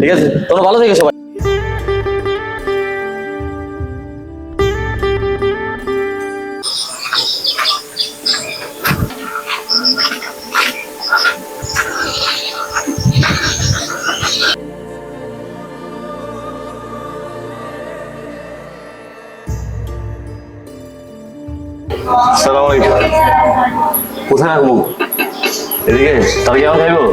ঠিক আছে, তোমরা ভালো থেকো সবাই। আসসালামু আলাইকুম। কোথায় রাখবো? এদিকে তাহলে কেমন খাইবো?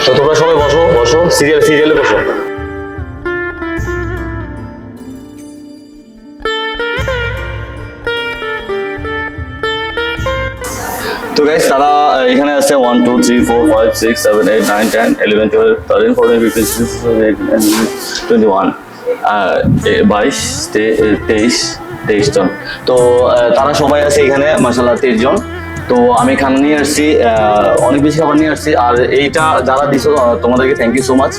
তো তোমরা সবাই বসো বসো, সিরিয়ালে বসো। তো গাইস, তারা এখানে আছে 1 2 3 4 5 6 7 8 9 10 11 12 13 14 15 16 21 22 জন। তো তারা সবাই আছে এখানে মাশাআল্লাহ 23 জন। তো আমি খানা নিয়ে আসছি, অনেক বেশি খাবার নিয়ে আসছি। আর এইটা যারা দিছো তোমাদেরকে থ্যাংক ইউ সো মাচ।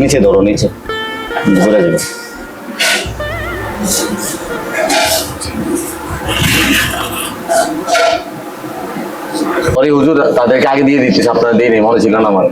নিচে ধরো, নিচে ধরে যাবে। পরে হুজুর তাদেরকে আগে দিয়ে দিচ্ছিস, আপনারা দিয়ে নেই, মনে ছিল না আমার।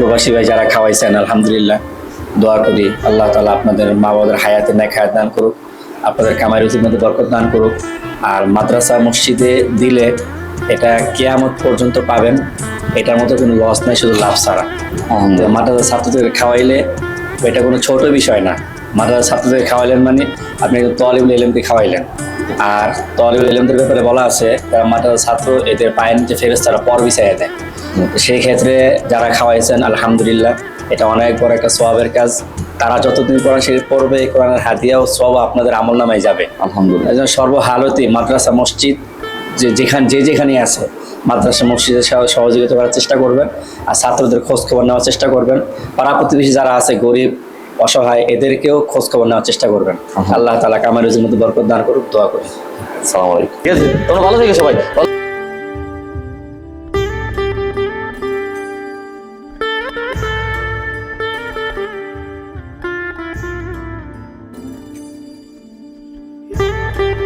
প্রবাসী ভাই যারা খাওয়াইছেন আলহামদুলিল্লাহ, দোয়া করি আল্লাহ তাআলা আপনাদের মা বাবার হায়াতে নেক হায়াত দান করুক, আপনাদের কামাই রুজির মধ্যে বরকত দান করুক। আর মাদ্রাসা মসজিদে দিলে এটা কিয়ামত পর্যন্ত পাবেন, এটার মতো কোনো লস নাই, শুধু লাভ ছাড়া। মাদ্রাসা ছাত্রদের খাওয়াইলে এটা কোনো ছোট বিষয় না। মাদ্রাসা ছাত্রদের খাওয়াইলেন মানে আপনি তালিবুল ইলমকে খাওয়াইলেন। আর তালিবুল ইলমদের ব্যাপারে বলা আছে, তারা মাদ্রাসা ছাত্র, এদের পায়ের নিচে ফেরেশতারা পর বিছাইয়া দেয়। সেই ক্ষেত্রে যারা খাওয়াইছেন আলহামদুলিল্লাহ, এটা অনেক বড় একটা সওয়াবের কাজ। তারা যতদিন কোরআন শরীফ পড়বে, এই কোরআনের হাদিয়া ও সওয়াব আপনাদের আমলনামায় যাবে আলহামদুলিল্লাহ। এই জন্য সর্বহালতে মাদ্রাসা মসজিদ যেখানে আছে মাদ্রাসা মসজিদের সহযোগিতা করার চেষ্টা করবেন। আর ছাত্রদের খোঁজ খবর নেওয়ার চেষ্টা করবেন। পাড়া প্রতিবেশী যারা আছে গরিব অসহায়, এদেরকেও খোঁজ খবর নেওয়ার চেষ্টা করবেন। আল্লাহ তাআলা কামাই রুজির মধ্যে বরকত দান করুক, দোয়া করি। আসসালামু আলাইকুম। ঠিক আছে, তোমরা ভালো থেকো সবাই।